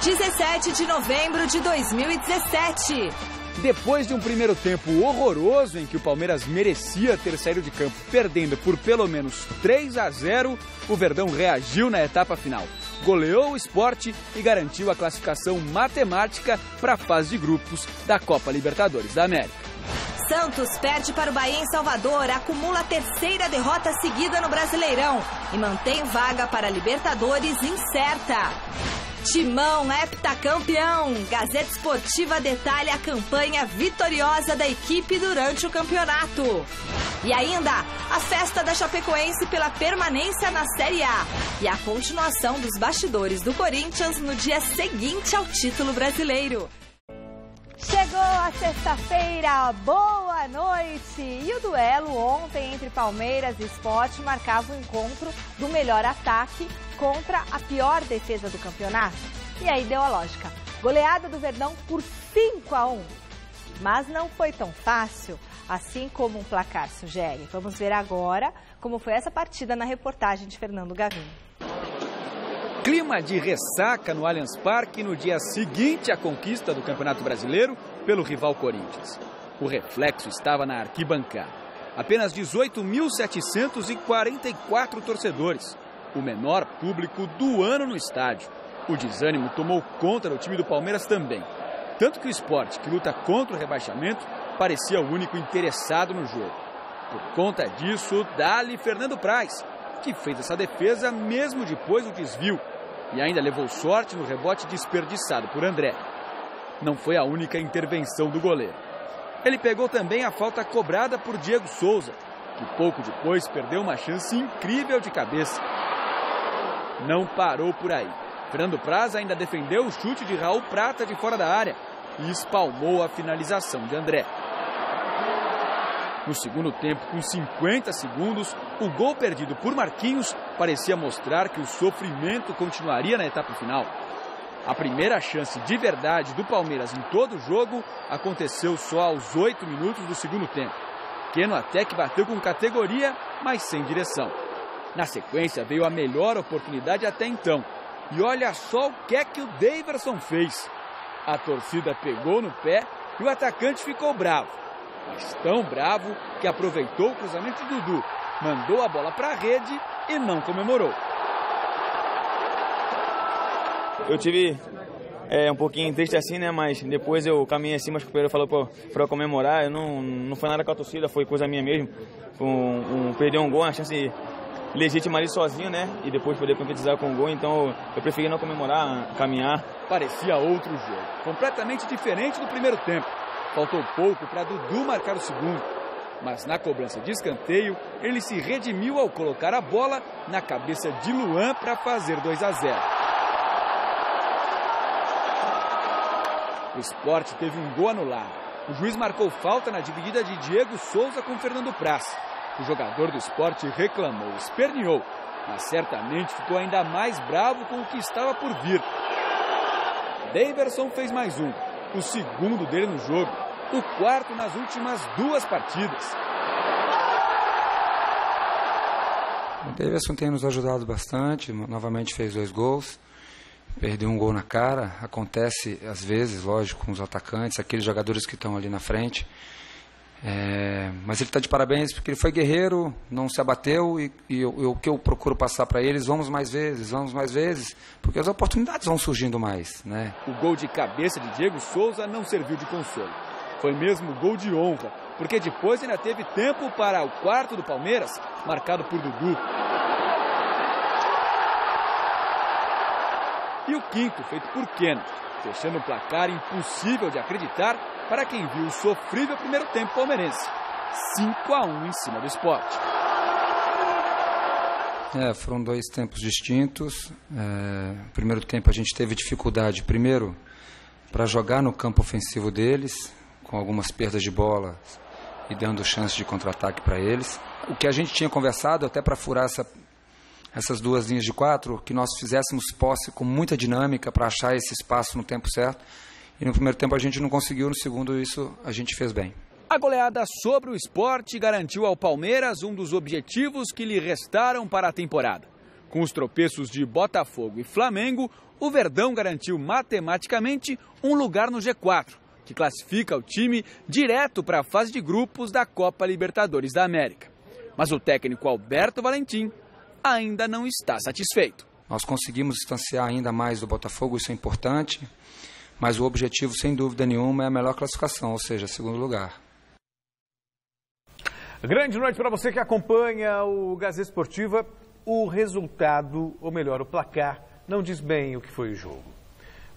17 de novembro de 2017. Depois de um primeiro tempo horroroso em que o Palmeiras merecia ter saído de campo perdendo por pelo menos 3-0, o Verdão reagiu na etapa final. Goleou o Sport e garantiu a classificação matemática para a fase de grupos da Copa Libertadores da América. Santos perde para o Bahia em Salvador, acumula a terceira derrota seguida no Brasileirão e mantém vaga para a Libertadores incerta. Timão heptacampeão. Gazeta Esportiva detalha a campanha vitoriosa da equipe durante o campeonato. E ainda, a festa da Chapecoense pela permanência na Série A e a continuação dos bastidores do Corinthians no dia seguinte ao título brasileiro. Chegou a sexta-feira, boa noite! E o duelo ontem entre Palmeiras e Sport marcava o encontro do melhor ataque contra a pior defesa do campeonato. E aí deu a lógica, goleada do Verdão por 5-1. Mas não foi tão fácil, assim como um placar sugere. Vamos ver agora como foi essa partida na reportagem de Fernando Gavin. Clima de ressaca no Allianz Parque no dia seguinte à conquista do Campeonato Brasileiro pelo rival Corinthians. O reflexo estava na arquibancada. Apenas 18.744 torcedores, o menor público do ano no estádio. O desânimo tomou conta do time do Palmeiras também. Tanto que o Sport, que luta contra o rebaixamento, parecia o único interessado no jogo. Por conta disso, dá-lhe Fernando Praz, que fez essa defesa mesmo depois do desvio. E ainda levou sorte no rebote desperdiçado por André. Não foi a única intervenção do goleiro. Ele pegou também a falta cobrada por Diego Souza, que pouco depois perdeu uma chance incrível de cabeça. Não parou por aí. Fernando Praz ainda defendeu o chute de Raul Prata de fora da área e espalmou a finalização de André. No segundo tempo, com 50 segundos, o gol perdido por Marquinhos parecia mostrar que o sofrimento continuaria na etapa final. A primeira chance de verdade do Palmeiras em todo o jogo aconteceu só aos 8 minutos do segundo tempo. Keno até que bateu com categoria, mas sem direção. Na sequência veio a melhor oportunidade até então. E olha só o que é que o Daverson fez. A torcida pegou no pé e o atacante ficou bravo. Mas tão bravo que aproveitou o cruzamento de Dudu, mandou a bola para a rede e não comemorou. Eu tive um pouquinho triste assim, né? Mas depois eu caminhei assim, mas o companheiro falou para eu comemorar. Eu não foi nada com a torcida, foi coisa minha mesmo. Perder um gol, uma chance legítima ali sozinho, né? E depois poder concretizar com o gol. Então eu preferi não comemorar, caminhar. Parecia outro jogo, completamente diferente do primeiro tempo. Faltou pouco para Dudu marcar o segundo. Mas na cobrança de escanteio, ele se redimiu ao colocar a bola na cabeça de Luan para fazer 2-0. O Sport teve um gol anulado. O juiz marcou falta na dividida de Diego Souza com Fernando Praz. O jogador do Sport reclamou, esperneou, mas certamente ficou ainda mais bravo com o que estava por vir. Daverson fez mais um, o segundo dele no jogo, o quarto nas últimas 2 partidas. O Daverson tem nos ajudado bastante, novamente fez 2 gols. Perdeu um gol na cara, acontece às vezes, lógico, com os atacantes, aqueles jogadores que estão ali na frente. Mas ele está de parabéns porque ele foi guerreiro, não se abateu e o que eu procuro passar para eles, vamos mais vezes, porque as oportunidades vão surgindo mais, né? O gol de cabeça de Diego Souza não serviu de consolo. Foi mesmo gol de honra, porque depois ainda teve tempo para o quarto do Palmeiras, marcado por Dudu. E o quinto, feito por Keno, fechando o placar impossível de acreditar para quem viu o sofrível primeiro tempo palmeirense. 5-1 em cima do Sport. Foram 2 tempos distintos. No primeiro tempo a gente teve dificuldade, primeiro, para jogar no campo ofensivo deles, com algumas perdas de bola e dando chance de contra-ataque para eles. O que a gente tinha conversado, até para furar essas 2 linhas de 4, que nós fizéssemos posse com muita dinâmica para achar esse espaço no tempo certo. E no primeiro tempo a gente não conseguiu, no segundo isso a gente fez bem. A goleada sobre o Sport garantiu ao Palmeiras um dos objetivos que lhe restaram para a temporada. Com os tropeços de Botafogo e Flamengo, o Verdão garantiu matematicamente um lugar no G4, que classifica o time direto para a fase de grupos da Copa Libertadores da América. Mas o técnico Alberto Valentim ainda não está satisfeito. Nós conseguimos distanciar ainda mais do Botafogo, isso é importante, mas o objetivo, sem dúvida nenhuma, é a melhor classificação, ou seja, segundo lugar. Grande noite para você que acompanha o Gazeta Esportiva. O resultado, ou melhor, o placar, não diz bem o que foi o jogo.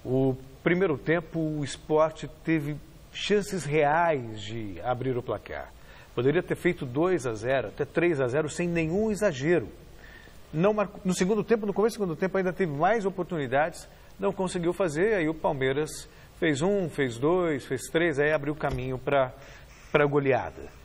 O primeiro tempo, o Sport teve chances reais de abrir o placar. Poderia ter feito 2-0, até 3-0, sem nenhum exagero. Não marcou, no segundo tempo, no começo do segundo tempo, ainda teve mais oportunidades, não conseguiu fazer, aí o Palmeiras fez 1, fez 2, fez 3, aí abriu o caminho para a goleada.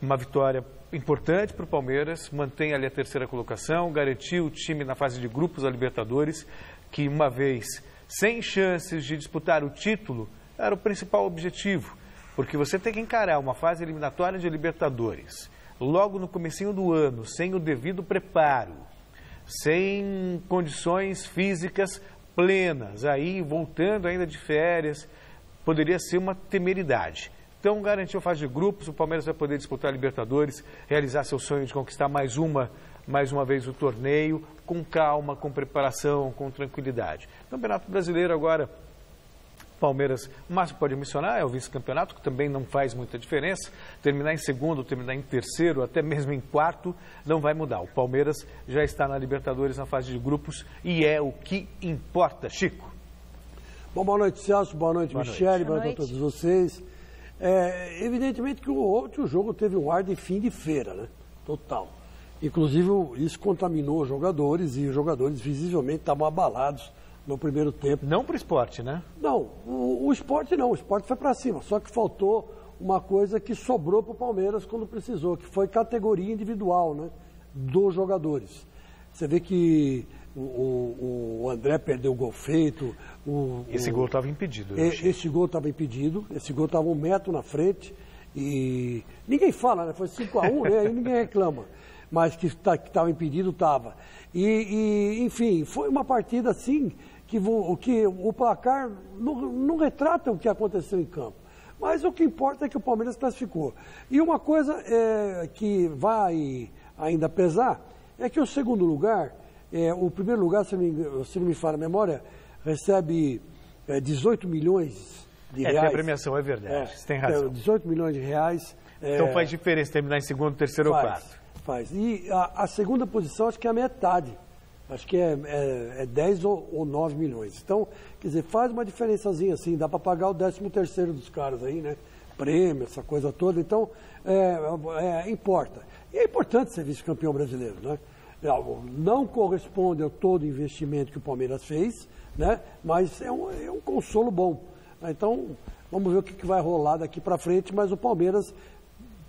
Uma vitória importante para o Palmeiras, mantém ali a terceira colocação, garantiu o time na fase de grupos da Libertadores, que uma vez sem chances de disputar o título, era o principal objetivo, porque você tem que encarar uma fase eliminatória de Libertadores, logo no comecinho do ano, sem o devido preparo, sem condições físicas plenas, aí voltando ainda de férias, poderia ser uma temeridade. Então, garantiu a fase de grupos, o Palmeiras vai poder disputar a Libertadores, realizar seu sonho de conquistar mais uma vez o torneio, com calma, com preparação, com tranquilidade. Campeonato Brasileiro agora, Palmeiras, o máximo pode mencionar, é o vice-campeonato, que também não faz muita diferença. Terminar em segundo, terminar em terceiro, até mesmo em quarto, não vai mudar. O Palmeiras já está na Libertadores, na fase de grupos, e é o que importa. Chico. Bom, boa noite, Celso, boa noite, Michele, boa noite a todos vocês. Evidentemente que ontem o jogo teve um ar de fim de feira, né? Total. Inclusive, isso contaminou os jogadores, e os jogadores visivelmente estavam abalados no primeiro tempo. Não para o esporte, né? Não, o esporte não, o esporte foi para cima, só que faltou uma coisa que sobrou para o Palmeiras quando precisou, que foi categoria individual, né, dos jogadores. Você vê que o André perdeu o gol feito. Esse gol estava impedido. Esse gol estava impedido, esse gol estava 1 metro na frente e ninguém fala, né? Foi 5-1, né? Aí ninguém reclama. Mas que estava impedido, estava. Enfim, foi uma partida assim que o placar não retrata o que aconteceu em campo. Mas o que importa é que o Palmeiras classificou. E uma coisa que vai ainda pesar é que o segundo lugar, o primeiro lugar, se não me falha a memória, recebe 18 milhões de reais. A premiação, é verdade, você tem razão. 18 milhões de reais. Então faz diferença terminar em segundo, terceiro ou quarto. Faz. E a segunda posição acho que é a metade. Acho que é 10 ou 9 milhões. Então, quer dizer, faz uma diferençazinha assim, dá para pagar o 13º dos caras aí, né? Prêmio, essa coisa toda. Então, importa. E é importante ser vice-campeão brasileiro, né? Não corresponde a todo o investimento que o Palmeiras fez, né? Mas é um consolo bom. Então, vamos ver o que vai rolar daqui para frente, mas o Palmeiras,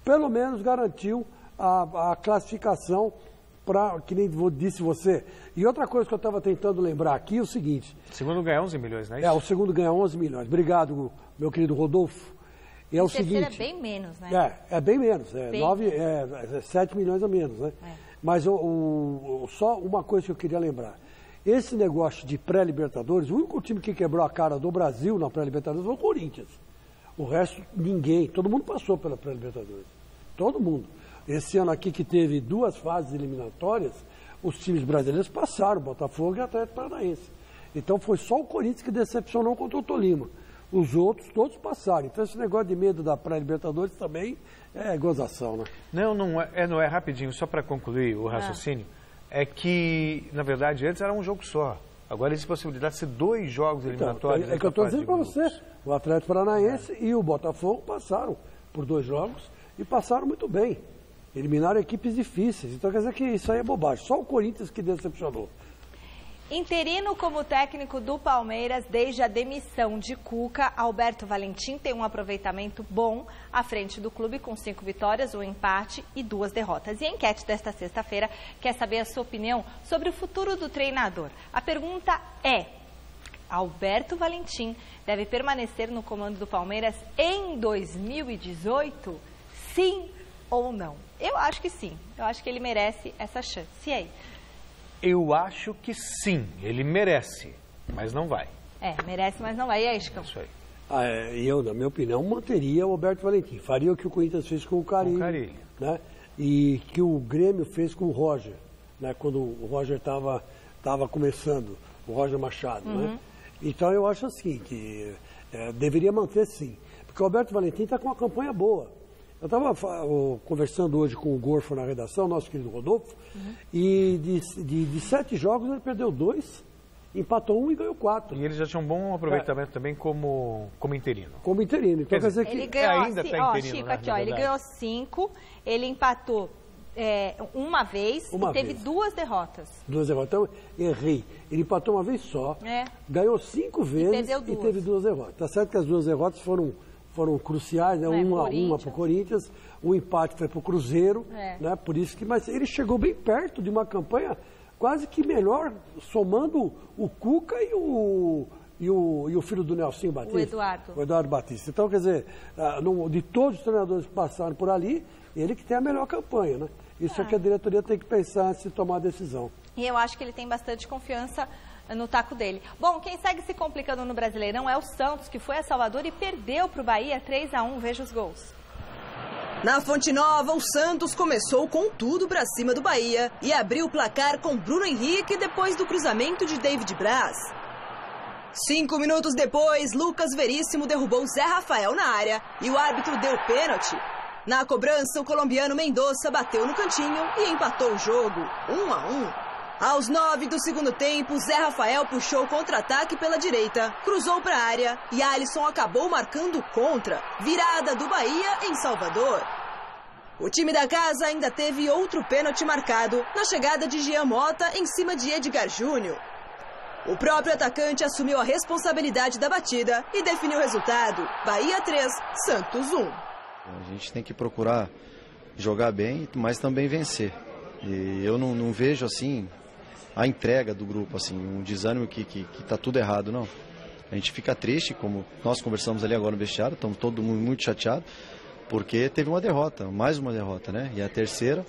pelo menos, garantiu a classificação para, que nem disse você. E outra coisa que eu estava tentando lembrar aqui é o seguinte. O segundo ganha 11 milhões, não é isso? O segundo ganha 11 milhões. Obrigado, meu querido Rodolfo. É o seguinte, é bem menos, né? É bem menos. 7 milhões a menos, né? Mas só uma coisa que eu queria lembrar. Esse negócio de pré-libertadores, o único time que quebrou a cara do Brasil na pré-libertadores foi o Corinthians. O resto, ninguém. Todo mundo passou pela pré-libertadores. Todo mundo. Esse ano aqui que teve 2 fases eliminatórias, os times brasileiros passaram, Botafogo e Atlético Paranaense. Então foi só o Corinthians que decepcionou contra o Tolima. Os outros todos passaram. Então esse negócio de medo da pré-libertadores também é gozação, né? Não é rapidinho, só para concluir o raciocínio. É que, na verdade, antes era um jogo só. Agora existe possibilidade de ser 2 jogos eliminatórios. É que eu estou dizendo para você. O Atlético Paranaense e o Botafogo passaram por 2 jogos e passaram muito bem. Eliminaram equipes difíceis. Então quer dizer que isso aí é bobagem. Só o Corinthians que decepcionou. Interino como técnico do Palmeiras desde a demissão de Cuca, Alberto Valentim tem um aproveitamento bom à frente do clube com 5 vitórias, 1 empate e 2 derrotas. E a enquete desta sexta-feira quer saber a sua opinião sobre o futuro do treinador. A pergunta é: Alberto Valentim deve permanecer no comando do Palmeiras em 2018? Sim ou não? Eu acho que sim. Eu acho que ele merece essa chance. E aí? Eu acho que sim, ele merece, mas não vai. Merece, mas não vai. E aí, Chicão? Isso aí. Eu, na minha opinião, manteria o Roberto Valentim. Faria o que o Corinthians fez com o Carille. Né? E que o Grêmio fez com o Roger, né? Quando o Roger estava começando, o Roger Machado. Né? Então eu acho assim, que deveria manter sim. Porque o Roberto Valentim está com uma campanha boa. Eu estava conversando hoje com o Gorfo na redação, nosso querido Rodolfo, e de 7 jogos ele perdeu 2, empatou 1 e ganhou 4. E ele já tinha um bom aproveitamento também como interino. Como interino. Então quer dizer que ele ganhou, ainda está interino, Chico, né, aqui, ele ganhou 5, ele empatou uma vez e teve 2 derrotas. 2 derrotas. Então, errei. Ele empatou uma vez só, ganhou 5 vezes e teve 2 derrotas. Tá certo que as 2 derrotas foram cruciais, né? Uma para o Corinthians, o empate foi para o Cruzeiro, né? Por isso que, mas ele chegou bem perto de uma campanha quase que melhor, somando o Cuca e o filho do Nelsinho Batista. O Eduardo Batista. Então, quer dizer, de todos os treinadores que passaram por ali, ele que tem a melhor campanha, né? Isso é que a diretoria tem que pensar antes de tomar a decisão. E eu acho que ele tem bastante confiança no taco dele. Bom, quem segue se complicando no Brasileirão é o Santos, que foi a Salvador e perdeu para o Bahia 3-1. Veja os gols. Na Fonte Nova, o Santos começou com tudo para cima do Bahia e abriu o placar com Bruno Henrique depois do cruzamento de David Braz. 5 minutos depois, Lucas Veríssimo derrubou Zé Rafael na área e o árbitro deu pênalti. Na cobrança, o colombiano Mendoza bateu no cantinho e empatou o jogo, 1-1. Aos 9 do segundo tempo, Zé Rafael puxou o contra-ataque pela direita, cruzou para a área e Alisson acabou marcando contra. Virada do Bahia em Salvador. O time da casa ainda teve outro pênalti marcado na chegada de Jean Mota em cima de Edgar Júnior. O próprio atacante assumiu a responsabilidade da batida e definiu o resultado. Bahia 3, Santos 1. A gente tem que procurar jogar bem, mas também vencer. E eu não vejo assim a entrega do grupo, assim, um desânimo que tá tudo errado, não. A gente fica triste, como nós conversamos ali agora no vestiário, estamos todo mundo muito chateado, porque teve uma derrota, mais uma derrota, né? E a terceira,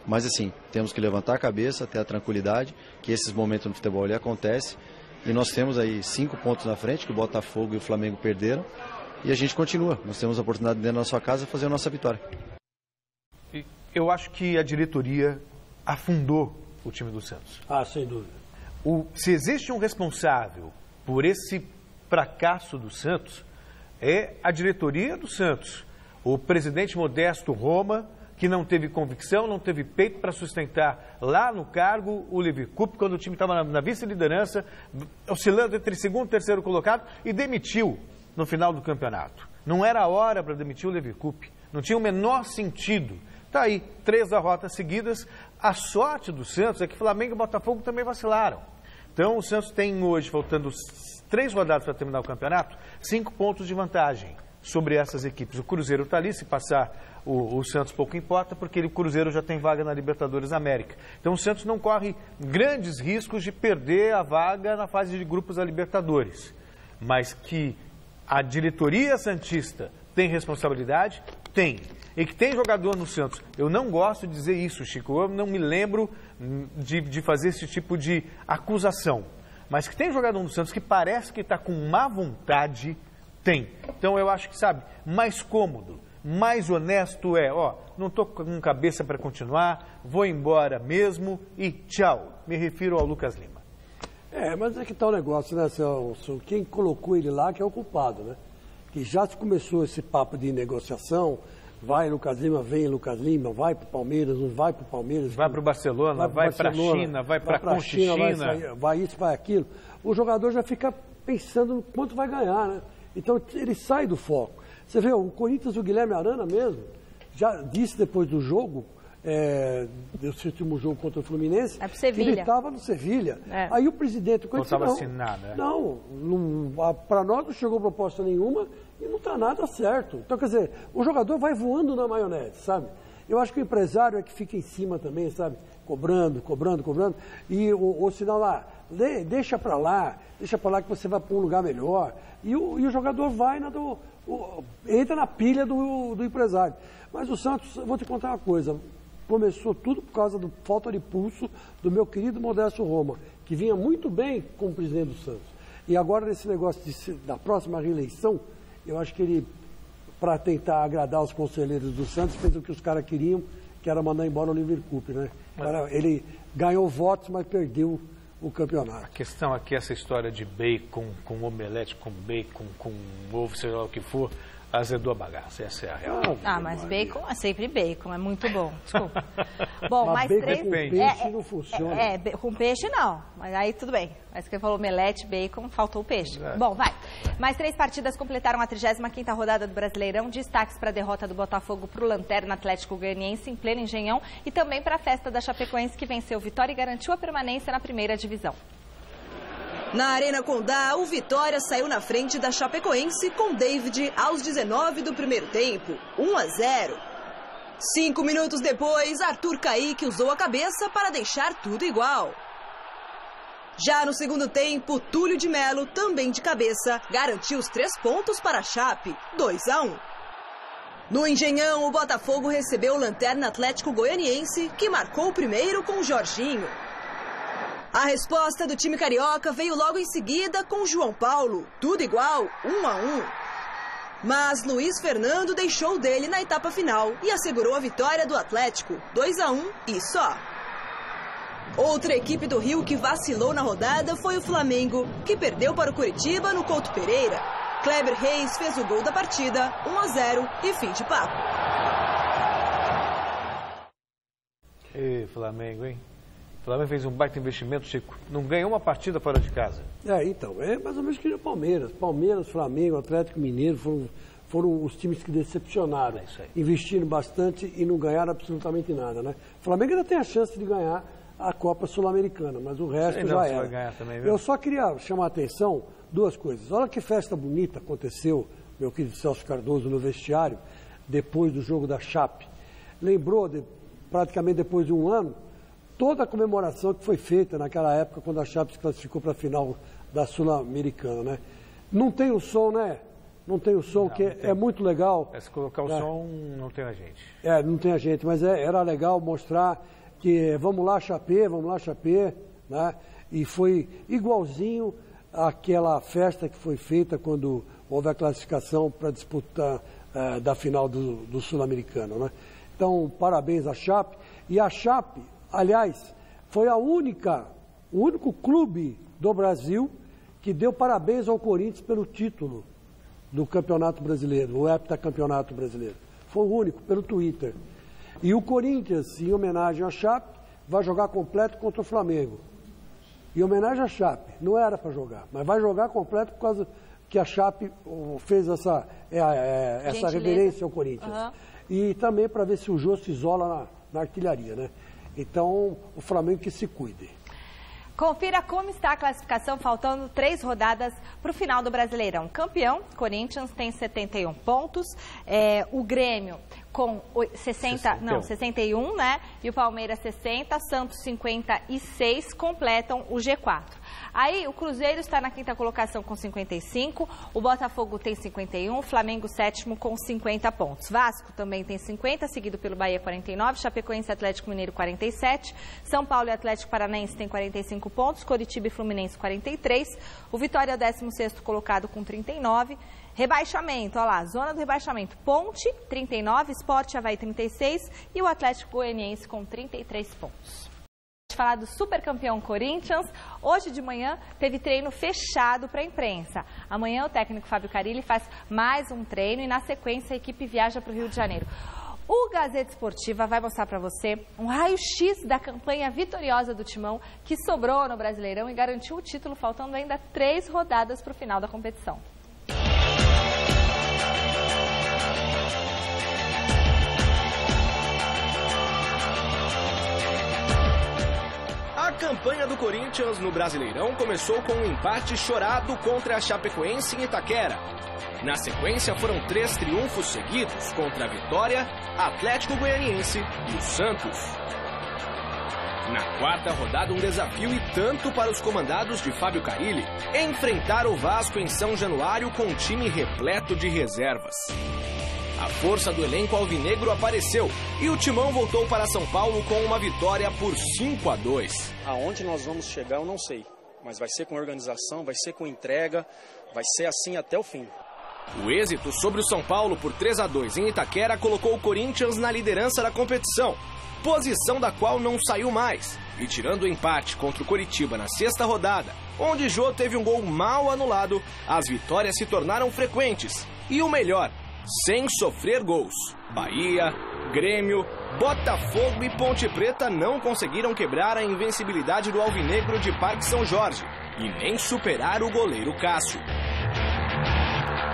mas assim, temos que levantar a cabeça, ter a tranquilidade, que esses momentos no futebol ali acontecem, e nós temos aí 5 pontos na frente, que o Botafogo e o Flamengo perderam, e a gente continua, nós temos a oportunidade dentro da nossa casa de fazer a nossa vitória. Eu acho que a diretoria afundou o time do Santos. Sem dúvida. Se existe um responsável por esse fracasso do Santos, é a diretoria do Santos. O presidente Modesto Roma, que não teve convicção, não teve peito para sustentar lá no cargo o Levi Coupe, quando o time estava na vice-liderança, oscilando entre segundo e terceiro colocado, e demitiu no final do campeonato. Não era a hora para demitir o Levi Coupe. Não tinha o menor sentido. Está aí, 3 derrotas seguidas. A sorte do Santos é que Flamengo e Botafogo também vacilaram. Então o Santos tem hoje, faltando 3 rodadas para terminar o campeonato, 5 pontos de vantagem sobre essas equipes. O Cruzeiro está ali, se passar o Santos pouco importa, porque o Cruzeiro já tem vaga na Libertadores América. Então o Santos não corre grandes riscos de perder a vaga na fase de grupos da Libertadores. Mas que a diretoria santista tem responsabilidade? Tem. E que tem jogador no Santos. Eu não gosto de dizer isso, Chico. Eu não me lembro de fazer esse tipo de acusação. Mas que tem jogador no Santos que parece que está com má vontade, tem. Então eu acho que, mais cômodo, mais honesto não estou com cabeça para continuar, vou embora mesmo e tchau. Me refiro ao Lucas Lima. Mas é que tá o negócio, né, Celso? Quem colocou ele lá que é o culpado, né? Que já se começou esse papo de negociação, vai Lucas Lima, vem Lucas Lima, vai para o Palmeiras, não vai para o Palmeiras. Vai para o Barcelona, vai para a China, vai para a Conchichina. Vai isso, vai aquilo. O jogador já fica pensando no quanto vai ganhar, né? Então ele sai do foco. Você vê, o Corinthians, o Guilherme Arana mesmo, já disse depois do jogo, desse último jogo contra o Fluminense, que ele estava no Sevilha. Aí o presidente... Não estava assinado, Não, para nós não chegou proposta nenhuma e não está nada certo. Então, quer dizer, o jogador vai voando na maionese, sabe? Eu acho que o empresário é que fica em cima também, sabe? Cobrando. E o sinal lá, deixa para lá que você vai para um lugar melhor. E o jogador vai entra na pilha do empresário. Mas o Santos, eu vou te contar uma coisa, Começou tudo por causa da falta de pulso do meu querido Modesto Roma, que vinha muito bem como presidente do Santos. E agora, nesse negócio da próxima reeleição, eu acho que ele, para tentar agradar os conselheiros do Santos, fez o que os caras queriam, que era mandar embora o Oliver Cooper, né? Ele ganhou votos, mas perdeu o campeonato. A questão aqui é essa história de bacon, com omelete, com bacon, com ovo, seja lá o que for, azedou a bagaça. Essa é a real. Mas bacon é sempre bacon, é muito bom. Desculpa. Bom, mas mais bacon 3... com peixe não funciona. Com peixe não, mas aí tudo bem. Mas que falou omelete, bacon, faltou o peixe. Bom, vai. Mais 3 partidas completaram a 35ª rodada do Brasileirão. Destaques para a derrota do Botafogo para o Lanterna Atlético Goianiense em pleno Engenhão e também para a festa da Chapecoense, que venceu Vitória e garantiu a permanência na primeira divisão. Na Arena Condá, o Vitória saiu na frente da Chapecoense com David aos 19 do primeiro tempo, 1-0. 5 minutos depois, Arthur Caíque usou a cabeça para deixar tudo igual. Já no segundo tempo, Túlio de Melo, também de cabeça, garantiu os 3 pontos para a Chape, 2-1. No Engenhão, o Botafogo recebeu o Lanterna Atlético Goianiense, que marcou o primeiro com o Jorginho. A resposta do time carioca veio logo em seguida com João Paulo, tudo igual, 1-1. Mas Luiz Fernando deixou o dele na etapa final e assegurou a vitória do Atlético, 2-1 e só. Outra equipe do Rio que vacilou na rodada foi o Flamengo, que perdeu para o Curitiba no Couto Pereira. Kleber Reis fez o gol da partida, 1-0 e fim de papo. Ê, Flamengo, hein? O Flamengo fez um baita investimento, Chico. Não ganhou uma partida fora de casa. Então, é mais ou menos que o Palmeiras. Palmeiras, Flamengo, Atlético Mineiro foram os times que decepcionaram. Investiram bastante e não ganharam absolutamente nada, né? O Flamengo ainda tem a chance de ganhar a Copa Sul-Americana, mas o resto já era. Vai ganhar também, viu? Eu só queria chamar a atenção 2 coisas. Olha que festa bonita aconteceu, meu querido Celso Cardoso, no vestiário, depois do jogo da Chape. Lembrou, praticamente depois de um ano, toda a comemoração que foi feita naquela época, quando a Chape se classificou para a final da Sul-Americana, né? Não tem o som, né? Não tem o som, que é muito legal. Se colocar o som, não tem a gente. Não tem a gente, mas era legal mostrar que vamos lá, Chape, né? E foi igualzinho àquela festa que foi feita quando houve a classificação para disputar da final do Sul-Americano, né? Então, parabéns à Chape. E a Chape, aliás, foi o único clube do Brasil que deu parabéns ao Corinthians pelo título do Campeonato Brasileiro, o heptacampeonato brasileiro. Foi o único, pelo Twitter. E o Corinthians, em homenagem à Chape, vai jogar completo contra o Flamengo. Em homenagem à Chape, não era para jogar, mas vai jogar completo por causa que a Chape fez essa reverência ao Corinthians. Uhum. E também para ver se o Jô se isola na artilharia, né? Então, o Flamengo que se cuide. Confira como está a classificação, faltando 3 rodadas para o final do Brasileirão. Campeão, Corinthians, tem 71 pontos. O Grêmio com 61, né? E o Palmeiras 60, Santos 56, completam o G4. Aí o Cruzeiro está na 5ª colocação com 55, o Botafogo tem 51, o Flamengo 7º com 50 pontos. Vasco também tem 50, seguido pelo Bahia 49, Chapecoense e Atlético Mineiro 47, São Paulo e Atlético Paranaense tem 45 pontos, Coritiba e Fluminense 43, o Vitória é o 16º colocado com 39, rebaixamento, olha lá, zona do rebaixamento, Ponte 39, Sport Avaí 36 e o Atlético Goianiense com 33 pontos. Falar do supercampeão Corinthians, hoje de manhã teve treino fechado para a imprensa. Amanhã o técnico Fábio Carille faz mais um treino e na sequência a equipe viaja para o Rio de Janeiro. O Gazeta Esportiva vai mostrar para você um raio-x da campanha vitoriosa do Timão que sobrou no Brasileirão e garantiu o título faltando ainda 3 rodadas para o final da competição. A campanha do Corinthians no Brasileirão começou com um empate chorado contra a Chapecoense em Itaquera. Na sequência foram 3 triunfos seguidos contra a Vitória, Atlético Goianiense e o Santos. Na 4ª rodada, um desafio e tanto para os comandados de Fábio Carille enfrentar o Vasco em São Januário com um time repleto de reservas. A força do elenco alvinegro apareceu e o Timão voltou para São Paulo com uma vitória por 5-2. Aonde nós vamos chegar eu não sei, mas vai ser com organização, vai ser com entrega, vai ser assim até o fim. O êxito sobre o São Paulo por 3-2 em Itaquera colocou o Corinthians na liderança da competição, posição da qual não saiu mais. E tirando o empate contra o Coritiba na sexta rodada, onde Jô teve um gol mal anulado, as vitórias se tornaram frequentes. E o melhor, sem sofrer gols. Bahia, Grêmio, Botafogo e Ponte Preta não conseguiram quebrar a invencibilidade do alvinegro de Parque São Jorge e nem superar o goleiro Cássio.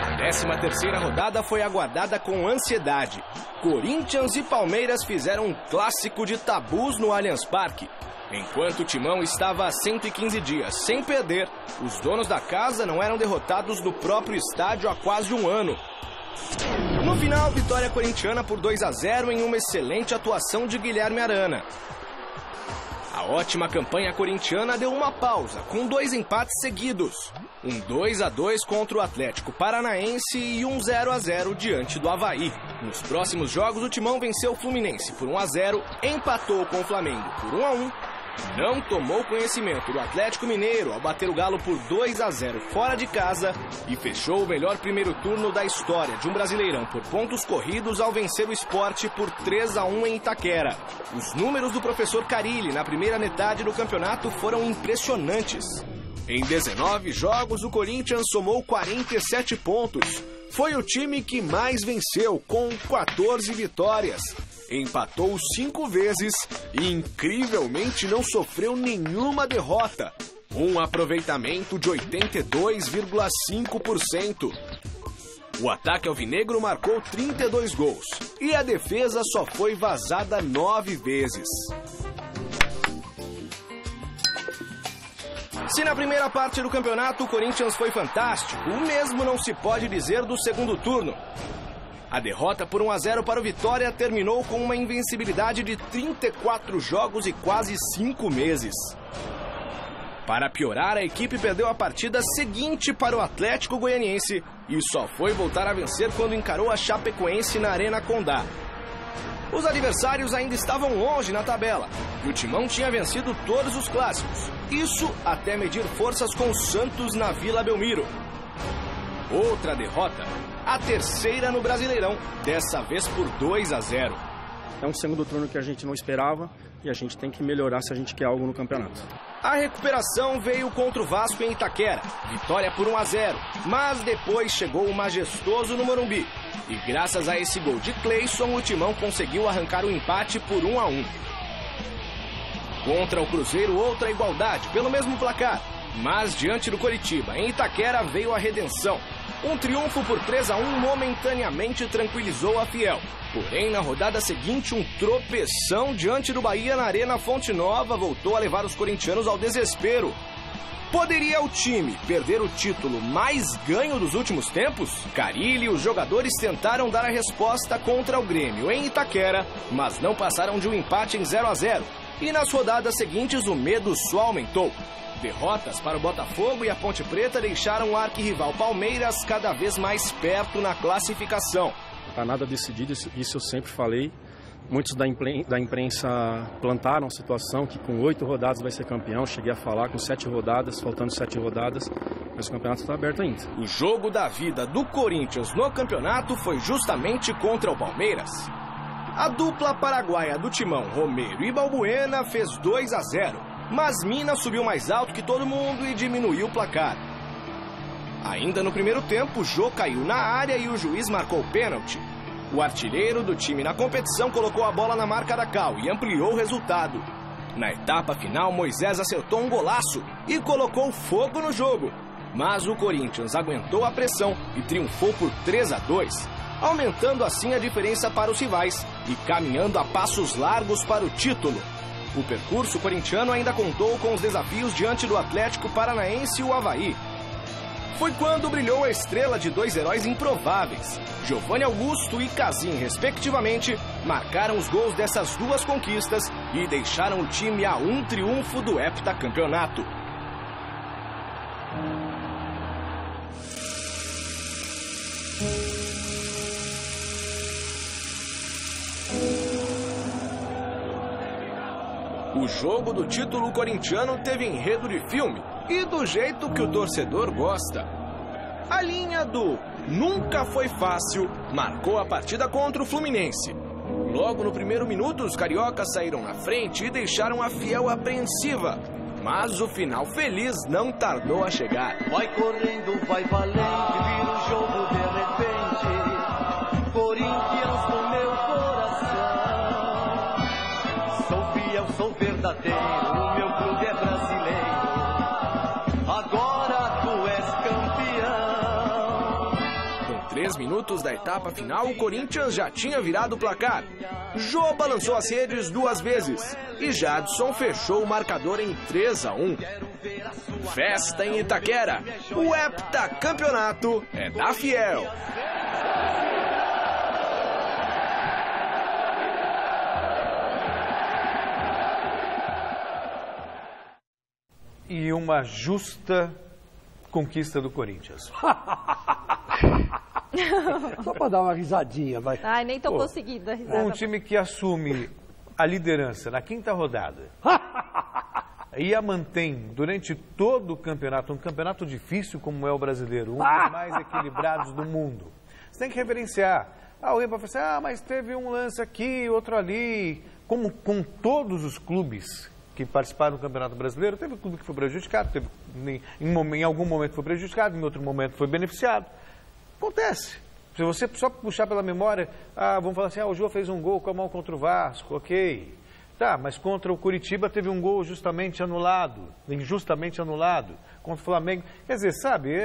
A 13ª rodada foi aguardada com ansiedade. Corinthians e Palmeiras fizeram um clássico de tabus no Allianz Parque. Enquanto o Timão estava há 115 dias sem perder, os donos da casa não eram derrotados no próprio estádio há quase um ano. No final, vitória corintiana por 2-0 em uma excelente atuação de Guilherme Arana. A ótima campanha corintiana deu uma pausa, com 2 empates seguidos. Um 2-2 contra o Atlético Paranaense e um 0-0 diante do Avaí. Nos próximos jogos, o Timão venceu o Fluminense por 1-0, empatou com o Flamengo por 1-1, não tomou conhecimento do Atlético Mineiro ao bater o Galo por 2-0 fora de casa e fechou o melhor primeiro turno da história de um Brasileirão por pontos corridos ao vencer o Sport por 3-1 em Itaquera. Os números do professor Carille na primeira metade do campeonato foram impressionantes. Em 19 jogos, o Corinthians somou 47 pontos. Foi o time que mais venceu, com 14 vitórias. Empatou 5 vezes e, incrivelmente, não sofreu nenhuma derrota. Um aproveitamento de 82,5%. O ataque alvinegro marcou 32 gols e a defesa só foi vazada 9 vezes. Se na primeira parte do campeonato o Corinthians foi fantástico, o mesmo não se pode dizer do segundo turno. A derrota por 1-0 para o Vitória terminou com uma invencibilidade de 34 jogos e quase 5 meses. Para piorar, a equipe perdeu a partida seguinte para o Atlético Goianiense e só foi voltar a vencer quando encarou a Chapecoense na Arena Condá. Os adversários ainda estavam longe na tabela e o Timão tinha vencido todos os clássicos. Isso até medir forças com o Santos na Vila Belmiro. Outra derrota, a terceira no Brasileirão, dessa vez por 2-0. É um segundo turno que a gente não esperava e a gente tem que melhorar se a gente quer algo no campeonato. A recuperação veio contra o Vasco em Itaquera, vitória por 1-0, mas depois chegou o majestoso no Morumbi. E graças a esse gol de Cleison, o Timão conseguiu arrancar o empate por 1-1. Contra o Cruzeiro, outra igualdade, pelo mesmo placar. Mas diante do Coritiba, em Itaquera, veio a redenção. Um triunfo por 3-1 momentaneamente tranquilizou a Fiel. Porém, na rodada seguinte, um tropeção diante do Bahia na Arena Fonte Nova voltou a levar os corintianos ao desespero. Poderia o time perder o título mais ganho dos últimos tempos? Carille e os jogadores tentaram dar a resposta contra o Grêmio em Itaquera, mas não passaram de um empate em 0-0. E nas rodadas seguintes o medo só aumentou. Derrotas para o Botafogo e a Ponte Preta deixaram o arquirrival Palmeiras cada vez mais perto na classificação. Para nada decidido, isso eu sempre falei. Muitos da imprensa plantaram a situação que com 8 rodadas vai ser campeão. Cheguei a falar com 7 rodadas, faltando 7 rodadas, mas o campeonato está aberto ainda. O jogo da vida do Corinthians no campeonato foi justamente contra o Palmeiras. A dupla paraguaia do Timão, Romero e Balbuena, fez 2-0. Mas Minas subiu mais alto que todo mundo e diminuiu o placar. Ainda no primeiro tempo, Jô caiu na área e o juiz marcou o pênalti. O artilheiro do time na competição colocou a bola na marca da Cal e ampliou o resultado. Na etapa final, Moisés acertou um golaço e colocou fogo no jogo. Mas o Corinthians aguentou a pressão e triunfou por 3-2, aumentando assim a diferença para os rivais e caminhando a passos largos para o título. O percurso corintiano ainda contou com os desafios diante do Atlético Paranaense e o Avaí. Foi quando brilhou a estrela de 2 heróis improváveis. Giovanni Augusto e Casim, respectivamente, marcaram os gols dessas 2 conquistas e deixaram o time a um triunfo do heptacampeonato. O jogo do título corintiano teve enredo de filme e do jeito que o torcedor gosta. A linha do nunca foi fácil marcou a partida contra o Fluminense. Logo no primeiro minuto, os cariocas saíram na frente e deixaram a Fiel apreensiva. Mas o final feliz não tardou a chegar. Vai correndo, vai valente, vira o jogo de repente. Corinthians no meu coração. Sou fiel, sou verdadeiro, o meu clube é brasileiro. Agora tu és campeão. Com 3 minutos da etapa final, o Corinthians já tinha virado o placar. Jô balançou as redes 2 vezes e Jadson fechou o marcador em 3-1. Festa em Itaquera. O heptacampeonato é da Fiel. E uma justa conquista do Corinthians. Só para dar uma risadinha, vai. Ai, nem tô conseguindo dar risada. Um time que assume a liderança na 5ª rodada e a mantém durante todo o campeonato, um campeonato difícil como é o brasileiro, um dos mais equilibrados do mundo. Você tem que reverenciar. Alguém pode falar assim, mas teve um lance aqui, outro ali. Como com todos os clubes que participaram do Campeonato Brasileiro, teve um clube que foi prejudicado, teve, em algum momento foi prejudicado, em outro momento foi beneficiado. Acontece. Se você só puxar pela memória, vamos falar assim, o Jô fez um gol com a mão contra o Vasco, ok. Tá, mas contra o Curitiba teve um gol injustamente anulado. Contra o Flamengo. Quer dizer, sabe,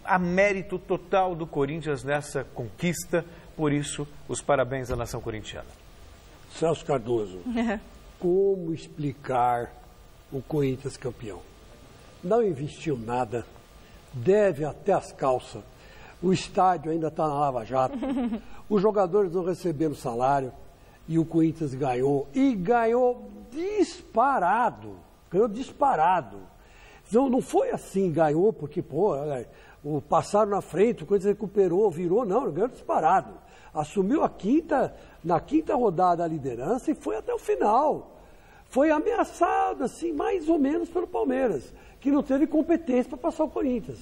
há mérito total do Corinthians nessa conquista, por isso, os parabéns à nação corintiana. Celso Cardoso, como explicar o Corinthians campeão? Não investiu nada, deve até as calças, o estádio ainda está na Lava Jato, os jogadores não receberam salário e o Corinthians ganhou, e ganhou disparado, Não foi assim, ganhou porque, passaram na frente, o Corinthians recuperou, virou, não, ganhou disparado. Assumiu na quinta rodada a liderança e foi até o final. Foi ameaçado, assim, mais ou menos pelo Palmeiras, que não teve competência para passar o Corinthians.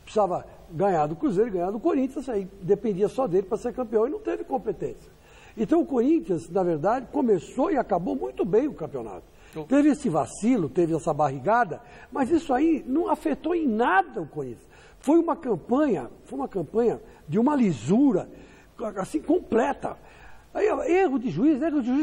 Precisava ganhar do Cruzeiro, ganhar do Corinthians, aí dependia só dele para ser campeão e não teve competência. Então o Corinthians, na verdade, começou e acabou muito bem o campeonato. Teve esse vacilo, teve essa barrigada, mas isso aí não afetou em nada o Corinthians. Foi uma campanha de uma lisura, assim, completa. Aí, erro de juiz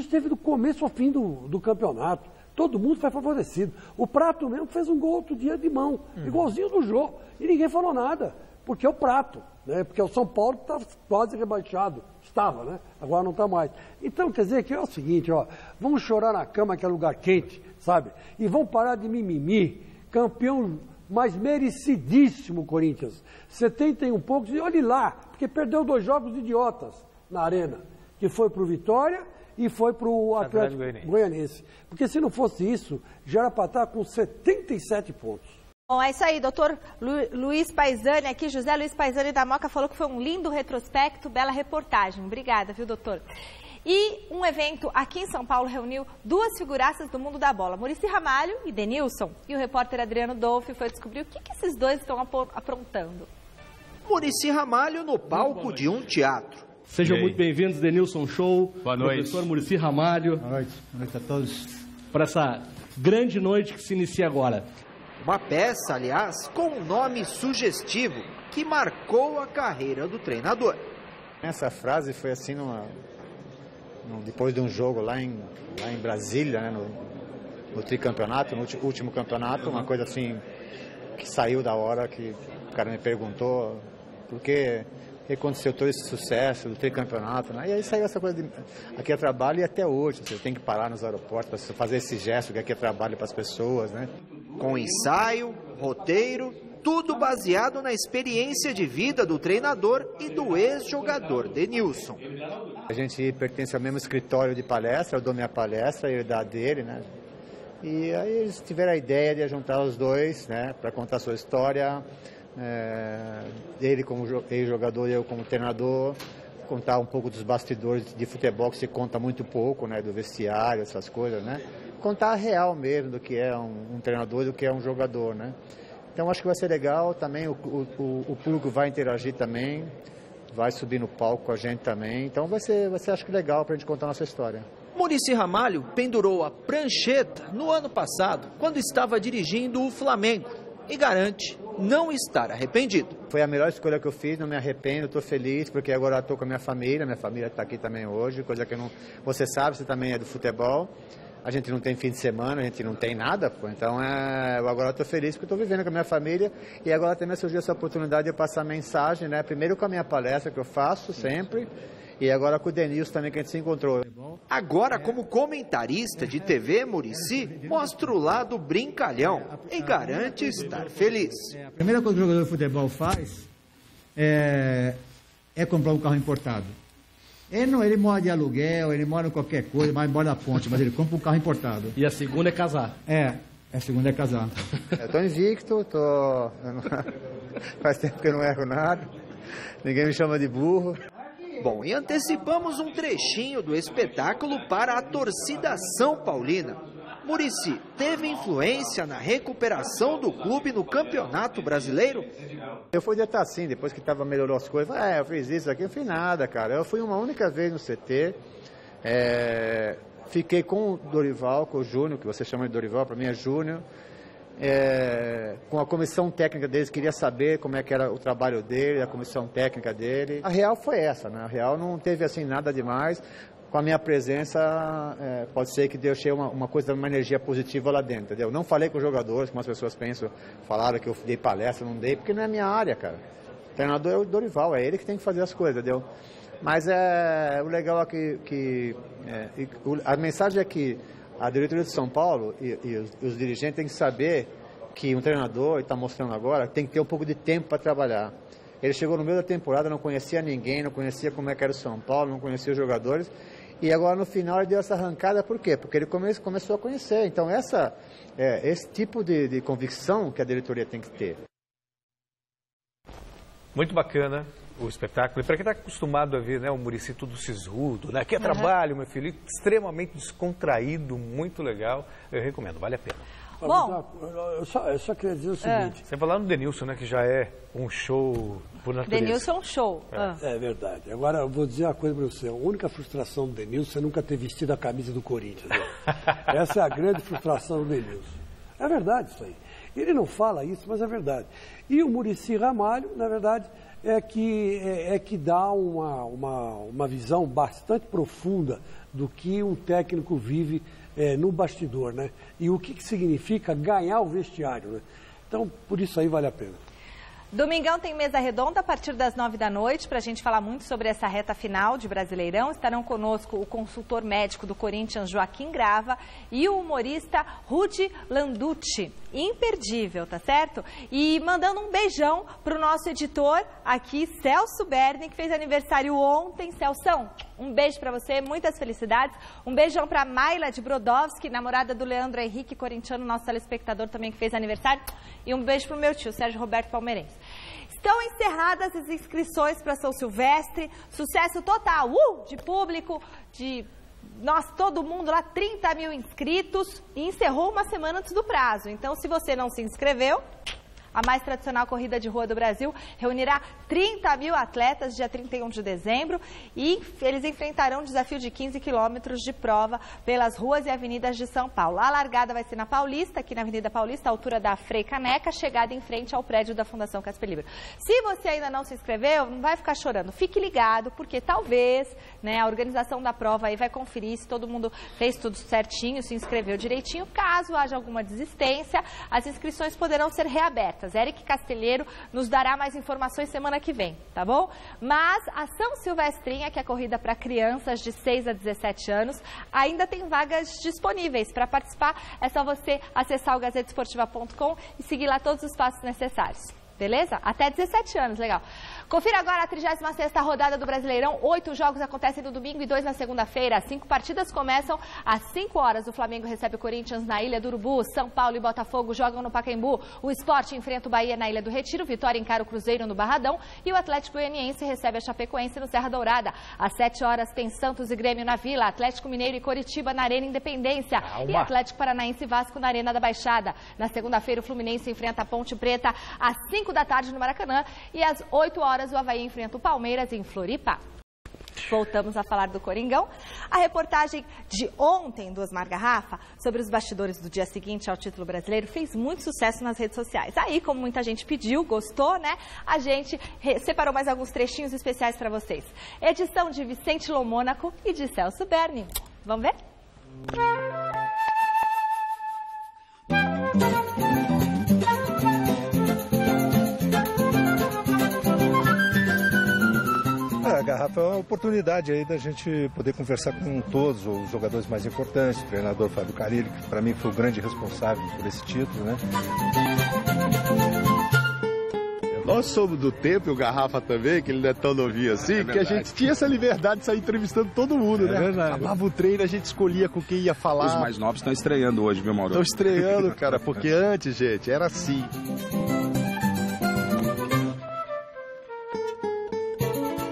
teve do começo ao fim do campeonato. Todo mundo foi favorecido. O Prato mesmo fez um gol outro dia de mão, igualzinho do Jô, e ninguém falou nada, porque é o Prato, né? Porque o São Paulo está quase rebaixado, estava, né? Agora não está mais. Então, quer dizer que é o seguinte, vamos chorar na cama que é lugar quente, sabe? E vamos parar de mimimi, campeão mais merecidíssimo Corinthians, 71 pontos, e olhe lá, porque perdeu 2 jogos idiotas na Arena, que foi para o Vitória e foi para o Atlético Goianiense. Porque se não fosse isso, já era para estar com 77 pontos. Bom, é isso aí, doutor Luiz Paisani aqui, José Luiz Paisani da Moca falou que foi um lindo retrospecto, bela reportagem. Obrigada, viu, doutor? E um evento aqui em São Paulo reuniu 2 figuraças do mundo da bola, Muricy Ramalho e Denilson. E o repórter Adriano Dolfi foi descobrir o que esses dois estão aprontando. Muricy Ramalho no palco de um teatro. Sejam muito bem-vindos, Denilson Show. Boa noite. Professor Muricy Ramalho. Boa noite a todos. Para essa grande noite que se inicia agora. Uma peça, aliás, com um nome sugestivo que marcou a carreira do treinador. Essa frase foi assim depois de um jogo lá em Brasília, né, no tricampeonato, no último campeonato, uma coisa assim que saiu da hora, que o cara me perguntou por que aconteceu todo esse sucesso do tricampeonato, né? E aí saiu essa coisa de aqui é trabalho e até hoje você tem que parar nos aeroportos para fazer esse gesto que aqui é trabalho para as pessoas, né? Com ensaio, roteiro, tudo baseado na experiência de vida do treinador e do ex-jogador Denilson. A gente pertence ao mesmo escritório de palestra, eu dou minha palestra, ele dá dele, né? E aí eles tiveram a ideia de juntar os dois, né, para contar a sua história, ele como ex-jogador e eu como treinador, contar um pouco dos bastidores de futebol, que se conta muito pouco, né, do vestiário, essas coisas, né? Contar a real mesmo do que é um treinador, do que é um jogador, né? Então acho que vai ser legal também, o público vai interagir também, vai subir no palco com a gente também, então vai ser acho que legal para a gente contar a nossa história. Muricy Ramalho pendurou a prancheta no ano passado, quando estava dirigindo o Flamengo, e garante não estar arrependido. Foi a melhor escolha que eu fiz, não me arrependo, estou feliz, porque agora estou com a minha família está aqui também hoje, coisa que você sabe, você também é do futebol. A gente não tem fim de semana, a gente não tem nada, pô. Então eu agora estou feliz porque estou vivendo com a minha família e agora também surgiu essa oportunidade de eu passar mensagem, né? Primeiro com a minha palestra que eu faço sempre e agora com o Denilson também que a gente se encontrou. Agora, como comentarista de TV, Muricy mostra o lado brincalhão e garante estar feliz. A primeira coisa que o jogador de futebol faz é comprar um carro importado. Ele mora de aluguel, ele mora em qualquer coisa, mas mora na ponte, mas ele compra um carro importado. E a segunda é casar. A segunda é casar. Eu estou invicto, faz tempo que eu não erro nada, ninguém me chama de burro. Bom, e antecipamos um trechinho do espetáculo para a torcida São Paulina. Muricy teve influência na recuperação do clube no Campeonato Brasileiro? Eu fui estar assim, depois que melhorou as coisas, eu fiz isso aqui, não fiz nada, cara. Eu fui uma única vez no CT, fiquei com o Dorival, com o Júnior, que você chama de Dorival, para mim é Júnior, com a comissão técnica deles, queria saber como é que era o trabalho dele, a comissão técnica dele. A real foi essa, né? A real não teve assim nada demais. Com a minha presença, pode ser que deixei uma coisa, uma energia positiva lá dentro, entendeu? Não falei com os jogadores, como as pessoas pensam, falaram que eu dei palestra, não dei, porque não é minha área, cara. O treinador é o Dorival, é ele que tem que fazer as coisas, entendeu? Mas o legal é que a mensagem é que a diretoria de São Paulo e os dirigentes têm que saber que um treinador, e está mostrando agora, tem que ter um pouco de tempo para trabalhar. Ele chegou no meio da temporada, não conhecia ninguém, não conhecia como é que era o São Paulo, não conhecia os jogadores. E agora no final ele deu essa arrancada, por quê? Porque ele começou a conhecer. Então esse tipo de convicção que a diretoria tem que ter. Muito bacana o espetáculo. E para quem está acostumado a ver, né, o Muricy tudo sisudo, né? Que é trabalho, meu filho, extremamente descontraído, muito legal. Eu recomendo, vale a pena. Bom, eu só queria dizer o seguinte. Você falar no Denilson, né, que já é um show por natureza. Denilson é um show. É verdade. Agora, eu vou dizer uma coisa para você. A única frustração do Denilson é nunca ter vestido a camisa do Corinthians. Né? Essa é a grande frustração do Denilson. É verdade isso aí. Ele não fala isso, mas é verdade. E o Muricy Ramalho, na verdade, é que dá uma visão bastante profunda do que um técnico vive no bastidor, né? E o que significa ganhar o vestiário, né? Então, por isso aí vale a pena. Domingão tem mesa redonda a partir das 9 da noite para a gente falar muito sobre essa reta final de Brasileirão. Estarão conosco o consultor médico do Corinthians, Joaquim Grava, e o humorista Rudy Landucci. Imperdível, tá certo? E mandando um beijão para o nosso editor aqui, Celso Berni, que fez aniversário ontem. Celção, um beijo para você, muitas felicidades. Um beijão para Mayla de Brodowski, namorada do Leandro Henrique, corintiano, nosso telespectador também que fez aniversário. E um beijo para o meu tio, Sérgio Roberto Palmeirense. Estão encerradas as inscrições para São Silvestre. Sucesso total, de público, Nossa, todo mundo lá, 30 mil inscritos, e encerrou uma semana antes do prazo. Então, se você não se inscreveu, a mais tradicional corrida de rua do Brasil reunirá 30 mil atletas dia 31 de dezembro e eles enfrentarão um desafio de 15 quilômetros de prova pelas ruas e avenidas de São Paulo. A largada vai ser na Paulista, aqui na Avenida Paulista, à altura da Frei Caneca, chegada em frente ao prédio da Fundação Casper Libero. Se você ainda não se inscreveu, não vai ficar chorando, fique ligado, porque talvez, né, a organização da prova aí vai conferir se todo mundo fez tudo certinho, se inscreveu direitinho. Caso haja alguma desistência, as inscrições poderão ser reabertas. Eric Castelheiro nos dará mais informações semana que vem, tá bom? Mas a São Silvestrinha, que é a corrida para crianças de 6 a 17 anos, ainda tem vagas disponíveis. Para participar, é só você acessar o gazetesportiva.com e seguir lá todos os passos necessários. Beleza? Até 17 anos, legal. Confira agora a 36ª rodada do Brasileirão. 8 jogos acontecem no domingo e 2 na segunda-feira. 5 partidas começam às 5 horas. O Flamengo recebe o Corinthians na Ilha do Urubu. São Paulo e Botafogo jogam no Pacaembu. O Sport enfrenta o Bahia na Ilha do Retiro. Vitória encara o Cruzeiro no Barradão. E o Atlético Goianiense recebe a Chapecoense no Serra Dourada. Às 7 horas tem Santos e Grêmio na Vila. Atlético Mineiro e Coritiba na Arena Independência. E Atlético Paranaense e Vasco na Arena da Baixada. Na segunda-feira, o Fluminense enfrenta a Ponte Preta às 5 da tarde no Maracanã. E às 8 horas, o Avaí enfrenta o Palmeiras em Floripa. Voltamos a falar do Coringão. A reportagem de ontem do Osmar Garrafa sobre os bastidores do dia seguinte ao título brasileiro fez muito sucesso nas redes sociais. Aí, como muita gente pediu, gostou, né? A gente separou mais alguns trechinhos especiais para vocês. Edição de Vicente Lomônaco e de Celso Berni. Vamos ver? A Garrafa é uma oportunidade aí da gente poder conversar com todos os jogadores mais importantes, o treinador Fábio Carille, que para mim foi o grande responsável por esse título, né? Nós somos do tempo, e o Garrafa também, que ele não é tão novinho assim, que a gente tinha essa liberdade de sair entrevistando todo mundo, né? Verdade. Acabava o treino, a gente escolhia com quem ia falar. Os mais novos estão estreando hoje, viu, Mauro? Estão estreando, cara, porque antes, gente, era assim.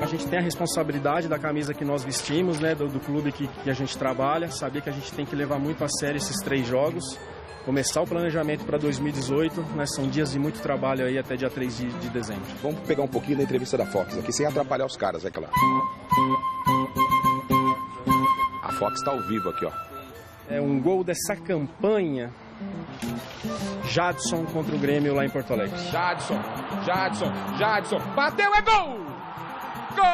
A gente tem a responsabilidade da camisa que nós vestimos, né, do clube que a gente trabalha, saber que a gente tem que levar muito a sério esses 3 jogos, começar o planejamento para 2018, né, são dias de muito trabalho aí até dia 3 de dezembro. Vamos pegar um pouquinho da entrevista da Fox aqui, sem atrapalhar os caras, é claro. A Fox está ao vivo aqui, ó. É um gol dessa campanha, Jadson contra o Grêmio lá em Porto Alegre. Jadson, bateu, é gol! Gol!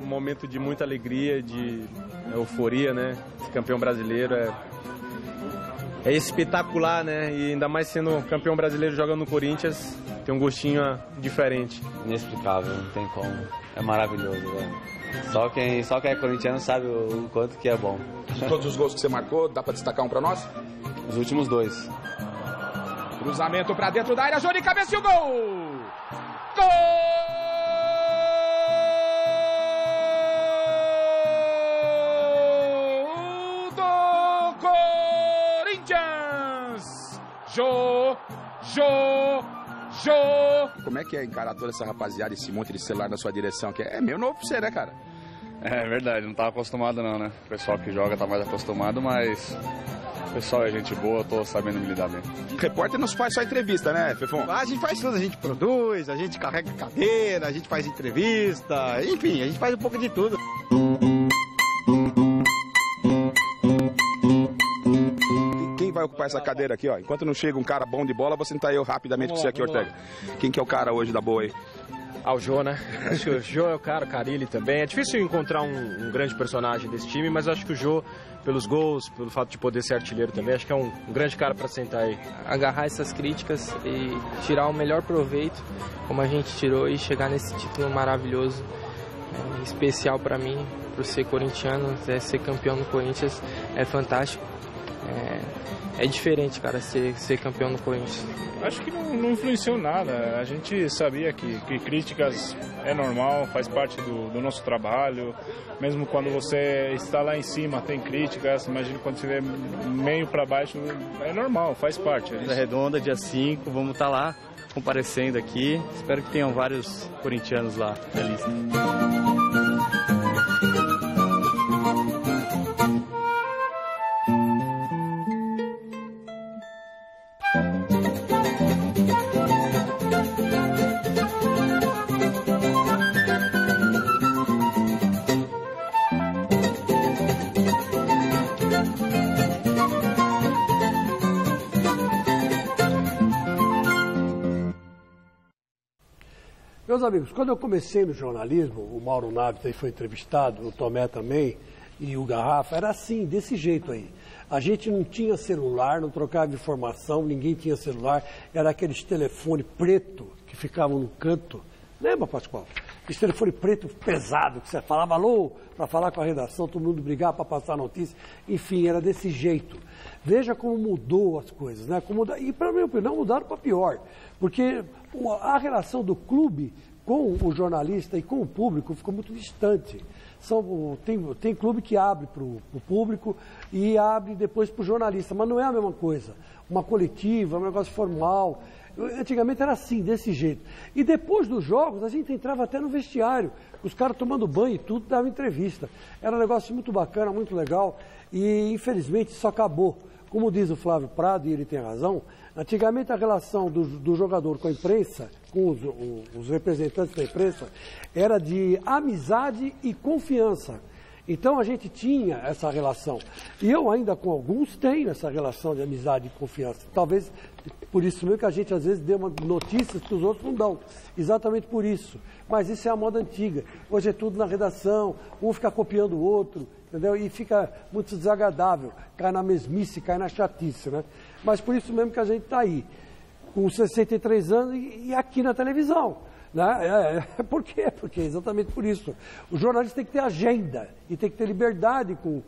Um momento de muita alegria, de euforia, né? Esse campeão brasileiro é espetacular, né? E ainda mais sendo campeão brasileiro jogando no Corinthians, tem um gostinho diferente. Inexplicável, não tem como. É maravilhoso, velho. Só quem é corintiano sabe o quanto que é bom. De todos os gols que você marcou, dá pra destacar um pra nós? Os últimos 2. Cruzamento pra dentro da área, Jô de cabeça e o gol! Gol do Corinthians! Jô! Como é que é encarar toda essa rapaziada, esse monte de celular na sua direção? Que é meio novo pra você, né, cara? É verdade, não tava acostumado não, né? O pessoal que joga tá mais acostumado, mas o pessoal é gente boa, eu tô sabendo me lidar bem. Repórter não faz só entrevista, né, Fefon? A gente faz tudo, a gente produz, a gente carrega cadeira, a gente faz entrevista, enfim, a gente faz um pouco de tudo. Quem vai ocupar essa cadeira aqui, ó? Enquanto não chega um cara bom de bola, você tá eu rapidamente com você aqui, Ortega. Quem que é o cara hoje da boa aí? O Jô, né? Acho que o Jô é o cara, o Carille também. É difícil encontrar um grande personagem desse time, mas acho que o Jô, pelos gols, pelo fato de poder ser artilheiro também, acho que é um grande cara para sentar aí. Agarrar essas críticas e tirar o melhor proveito, como a gente tirou, e chegar nesse título maravilhoso, especial para mim, por ser corintiano, ser campeão no Corinthians é fantástico. É diferente, cara, ser campeão no Corinthians. Acho que não influenciou nada. A gente sabia que críticas é normal, faz parte do nosso trabalho. Mesmo quando você está lá em cima, tem críticas. Imagina quando você vê meio para baixo, é normal, faz parte. Mesa Redonda, dia 5, vamos estar lá comparecendo aqui. Espero que tenham vários corintianos lá na lista. Meus amigos, quando eu comecei no jornalismo, o Mauro Naves aí foi entrevistado, o Tomé também, e o Garrafa, era assim, desse jeito aí. A gente não tinha celular, não trocava informação, ninguém tinha celular, era aqueles telefone preto que ficavam no canto. Lembra, Pascoal? Esse telefone preto pesado, que você falava alô para falar com a redação, todo mundo brigava para passar a notícia. Enfim, era desse jeito. Veja como mudou as coisas, né? E para minha opinião, mudaram para pior. Porque a relação do clube com o jornalista e com o público ficou muito distante. Tem clube que abre para o público e abre depois para o jornalista, mas não é a mesma coisa. Uma coletiva, um negócio formal. Antigamente era assim, desse jeito. E depois dos jogos, a gente entrava até no vestiário. Os caras tomando banho e tudo, davam entrevista. Era um negócio muito bacana, muito legal. E, infelizmente, isso acabou. Como diz o Flávio Prado, e ele tem razão, antigamente a relação do jogador com a imprensa, com os representantes da imprensa, era de amizade e confiança. Então a gente tinha essa relação. E eu ainda com alguns tenho essa relação de amizade e confiança. Talvez por isso mesmo que a gente às vezes dê uma notícias que os outros não dão. Exatamente por isso. Mas isso é a moda antiga. Hoje é tudo na redação, um fica copiando o outro, entendeu? E fica muito desagradável. Cai na mesmice, cai na chatice, né? Mas por isso mesmo que a gente está aí, com 63 anos e aqui na televisão. Né? Por quê? Porque é exatamente por isso. O jornalista tem que ter agenda e tem que ter liberdade com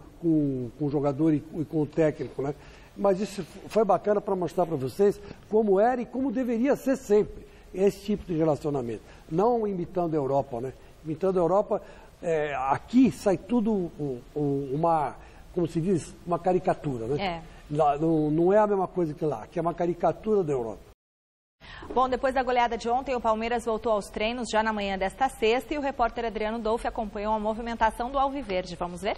o jogador e com o técnico, né? Mas isso foi bacana para mostrar para vocês como era e como deveria ser sempre esse tipo de relacionamento. Não imitando a Europa, né? Imitando a Europa, aqui sai tudo como se diz, uma caricatura, né? Não é a mesma coisa que lá, que é uma caricatura da Europa. Bom, depois da goleada de ontem, o Palmeiras voltou aos treinos já na manhã desta sexta e o repórter Adriano Dolfi acompanhou a movimentação do Alviverde. Vamos ver?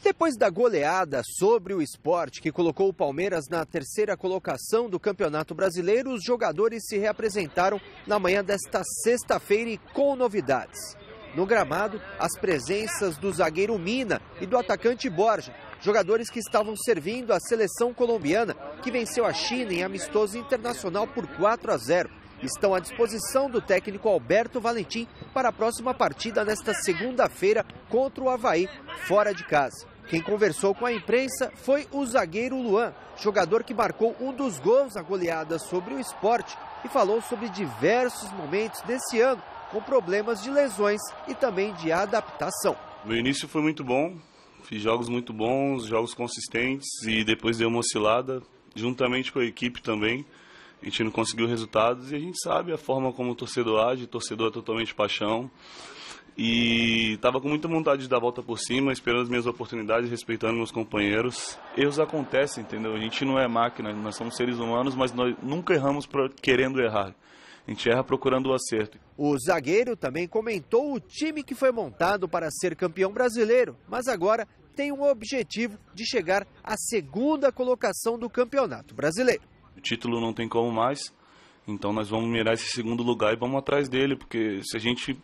Depois da goleada sobre o Sport, que colocou o Palmeiras na terceira colocação do Campeonato Brasileiro, os jogadores se reapresentaram na manhã desta sexta-feira e com novidades. No gramado, as presenças do zagueiro Mina e do atacante Borja, jogadores que estavam servindo a seleção colombiana, que venceu a China em amistoso internacional por 4-0. Estão à disposição do técnico Alberto Valentim para a próxima partida nesta segunda-feira contra o Avaí, fora de casa. Quem conversou com a imprensa foi o zagueiro Luan, jogador que marcou um dos gols na goleada sobre o Sport e falou sobre diversos momentos desse ano, com problemas de lesões e também de adaptação. Meu início foi muito bom, fiz jogos muito bons, jogos consistentes e depois deu uma oscilada, juntamente com a equipe também. A gente não conseguiu resultados e a gente sabe a forma como o torcedor age, o torcedor é totalmente paixão. E estava com muita vontade de dar a volta por cima, esperando as minhas oportunidades, respeitando meus companheiros. Erros acontecem, entendeu? A gente não é máquina, nós somos seres humanos, mas nós nunca erramos querendo errar. A gente erra procurando o acerto. O zagueiro também comentou o time que foi montado para ser campeão brasileiro, mas agora tem um objetivo de chegar à segunda colocação do Campeonato Brasileiro. O título não tem como mais, então nós vamos mirar esse segundo lugar e vamos atrás dele, porque se a gente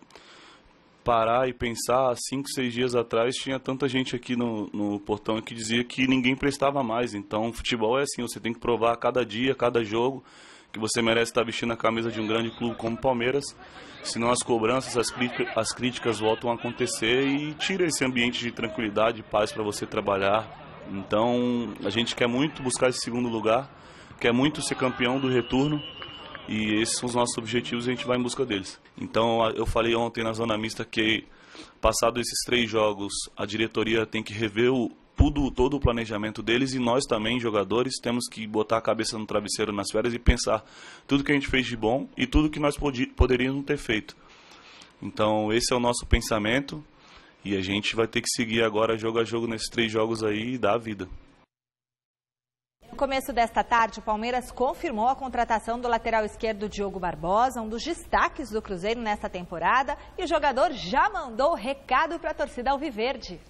parar e pensar, 5, 6 dias atrás tinha tanta gente aqui no portão que dizia que ninguém prestava mais. Então futebol é assim, você tem que provar a cada dia, a cada jogo, que você merece estar vestindo a camisa de um grande clube como o Palmeiras, senão as cobranças, as críticas voltam a acontecer e tira esse ambiente de tranquilidade e paz para você trabalhar. Então a gente quer muito buscar esse segundo lugar, quer muito ser campeão do retorno e esses são os nossos objetivos e a gente vai em busca deles. Então eu falei ontem na Zona Mista que, passado esses 3 jogos, a diretoria tem que rever todo o planejamento deles e nós também, jogadores, temos que botar a cabeça no travesseiro nas férias e pensar tudo que a gente fez de bom e tudo que nós poderíamos ter feito. Então esse é o nosso pensamento e a gente vai ter que seguir agora jogo a jogo nesses 3 jogos aí e dar a vida. No começo desta tarde, o Palmeiras confirmou a contratação do lateral esquerdo Diogo Barbosa, um dos destaques do Cruzeiro nesta temporada, e o jogador já mandou recado para a torcida alviverde.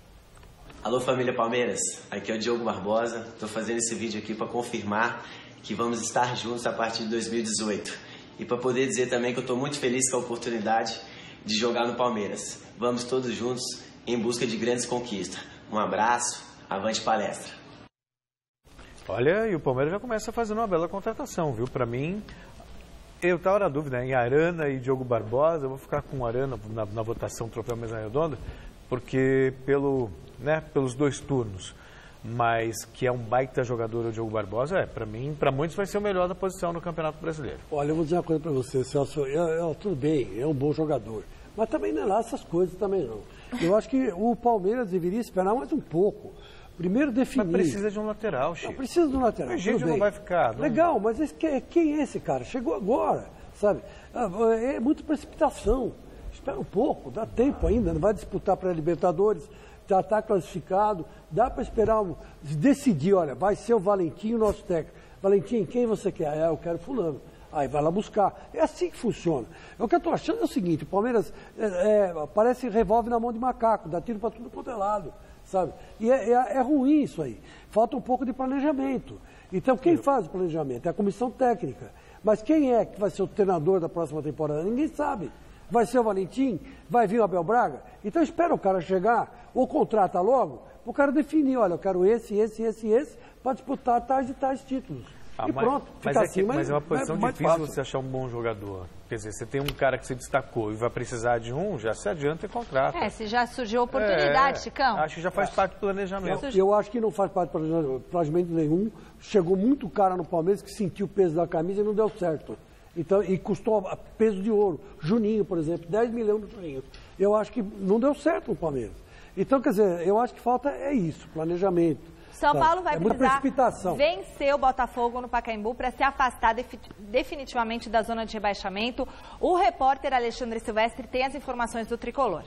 Alô, família Palmeiras, aqui é o Diogo Barbosa, estou fazendo esse vídeo aqui para confirmar que vamos estar juntos a partir de 2018 e para poder dizer também que eu estou muito feliz com a oportunidade de jogar no Palmeiras. Vamos todos juntos em busca de grandes conquistas. Um abraço, avante palestra. Olha, e o Palmeiras já começa fazendo uma bela contratação, viu? Para mim, eu estava na dúvida, em Arana e Diogo Barbosa, eu vou ficar com o Arana na votação Troféu Mesa Redonda, porque pelos 2 turnos. mas que é um baita jogador, o Diogo Barbosa, para mim, para muitos vai ser o melhor da posição no Campeonato Brasileiro. Olha, eu vou dizer uma coisa para você, Celso, tudo bem, é um bom jogador, mas também não é lá essas coisas também não. Eu acho que o Palmeiras deveria esperar mais um pouco. Primeiro definir. Mas precisa de um lateral, Chico. Não, precisa de um lateral. O Egídio não vai ficar. Não... Legal, mas quem é esse cara? Chegou agora, sabe? É muita precipitação. Espera um pouco, dá tempo ainda, não vai disputar para a Libertadores, já está classificado, dá para esperar, decidir, olha, vai ser o Valentim o nosso técnico. Valentim, quem você quer? Eu quero fulano. Aí vai lá buscar. É assim que funciona. O que eu estou achando é o seguinte, o Palmeiras parece revólver na mão de macaco, dá tiro para tudo quanto é lado, sabe? E é ruim isso aí. Falta um pouco de planejamento. Então quem faz o planejamento? É a comissão técnica. Mas quem é que vai ser o treinador da próxima temporada? Ninguém sabe. Vai ser o Valentim? Vai vir o Abel Braga? Então espera o cara chegar, ou contrata logo, para o cara definir, olha, eu quero esse, para disputar tais e tais títulos. E pronto, fica assim. Mas é uma posição difícil você achar um bom jogador. Quer dizer, você tem um cara que se destacou e vai precisar de um, já se adianta e contrata. Se já surgiu a oportunidade, Chicão. Acho que já faz parte do planejamento. Eu acho que não faz parte do planejamento nenhum. Chegou muito cara no Palmeiras que sentiu o peso da camisa e não deu certo. Então, e custou peso de ouro. Juninho, por exemplo, 10 milhões no Juninho. Eu acho que não deu certo no Palmeiras. Então, quer dizer, eu acho que falta isso, planejamento. São Paulo vai precisar vencer o Botafogo no Pacaembu para se afastar definitivamente da zona de rebaixamento. O repórter Alexandre Silvestre tem as informações do Tricolor.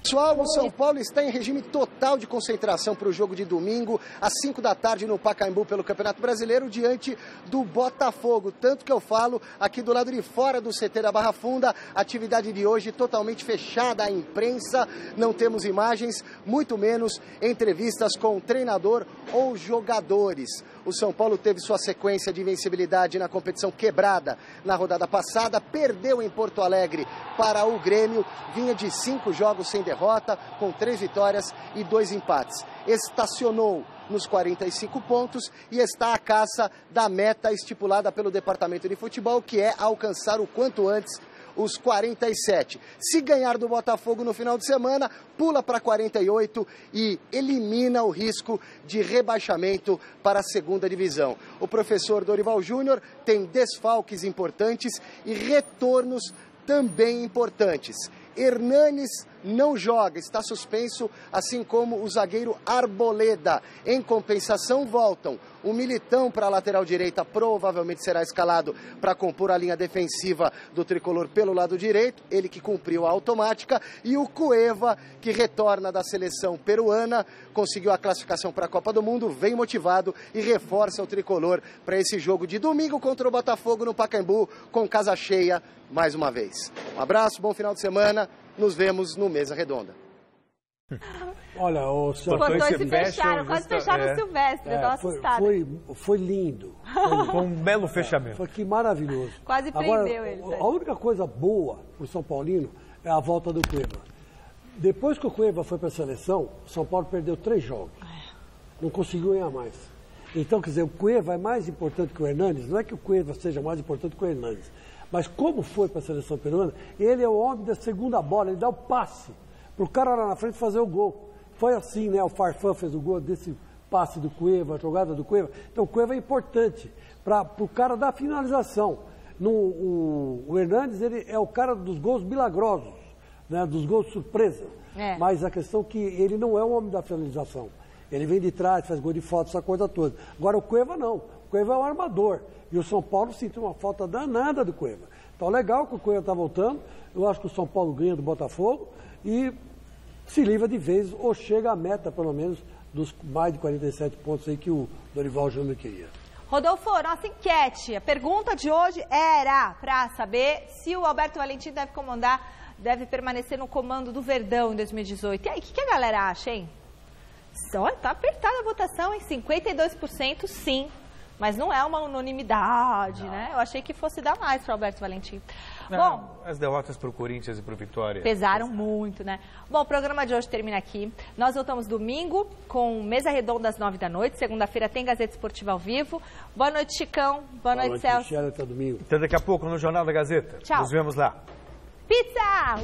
Pessoal, o São Paulo está em regime total de concentração para o jogo de domingo, às 5 da tarde no Pacaembu pelo Campeonato Brasileiro, diante do Botafogo. Tanto que eu falo aqui do lado de fora do CT da Barra Funda, atividade de hoje totalmente fechada à imprensa, não temos imagens, muito menos entrevistas com o treinador ou jogadores. O São Paulo teve sua sequência de invencibilidade na competição quebrada na rodada passada, perdeu em Porto Alegre para o Grêmio, vinha de 5 jogos sem derrota, com 3 vitórias e 2 empates. Estacionou nos 45 pontos e está à caça da meta estipulada pelo Departamento de Futebol, que é alcançar o quanto antes os 47. Se ganhar do Botafogo no final de semana, pula para 48 e elimina o risco de rebaixamento para a segunda divisão. O professor Dorival Júnior tem desfalques importantes e retornos também importantes. Hernanes não joga, está suspenso, assim como o zagueiro Arboleda. Em compensação, voltam o Militão para a lateral direita, provavelmente será escalado para compor a linha defensiva do Tricolor pelo lado direito, ele que cumpriu a automática, e o Cueva, que retorna da seleção peruana, conseguiu a classificação para a Copa do Mundo, vem motivado e reforça o Tricolor para esse jogo de domingo contra o Botafogo no Pacaembu, com casa cheia mais uma vez. Um abraço, bom final de semana, nos vemos no Mesa Redonda. Olha, o Os portões se fecharam, quase fecharam o Silvestre, eu tô assustada. Foi lindo. Foi um belo fechamento. Foi que maravilhoso. Quase prendeu ele. A única coisa boa para o São Paulino é a volta do Cueva. Depois que o Cueva foi para a seleção, o São Paulo perdeu 3 jogos. Não conseguiu ganhar mais. Então, quer dizer, o Cueva é mais importante que o Hernanes. Não é que o Cueva seja mais importante que o Hernanes. Mas como foi para a seleção peruana, ele é o homem da segunda bola, ele dá o passe para o cara lá na frente fazer o gol. Foi assim, né? O Farfán fez o gol desse passe do Cueva, a jogada do Cueva. Então o Cueva é importante para o cara da finalização. O Hernanes, ele é o cara dos gols milagrosos, né? Dos gols surpresa. Mas a questão é que ele não é o homem da finalização. Ele vem de trás, faz gol de falta, essa coisa toda. Agora o Cueva não. O Cueva é um armador. E o São Paulo sentiu uma falta danada do Cueva. Então, legal que o Cueva está voltando. Eu acho que o São Paulo ganha do Botafogo e se livra de vez, ou chega à meta, pelo menos, dos mais de 47 pontos aí que o Dorival Júnior queria. Rodolfo, nossa enquete. A pergunta de hoje era para saber se o Alberto Valentim deve permanecer no comando do Verdão em 2018. E aí, o que a galera acha, hein? Olha, tá apertada a votação, hein? 52% sim. Mas não é uma unanimidade, né? Eu achei que fosse dar mais para o Alberto Valentim. Bom, as derrotas para o Corinthians e para o Vitória pesaram muito, né? Bom, o programa de hoje termina aqui. Nós voltamos domingo com Mesa Redonda às 9 da noite. Segunda-feira tem Gazeta Esportiva ao vivo. Boa noite, Chicão. Boa noite, Celso. Até domingo. Até daqui a pouco no Jornal da Gazeta. Tchau. Nos vemos lá. Pizza!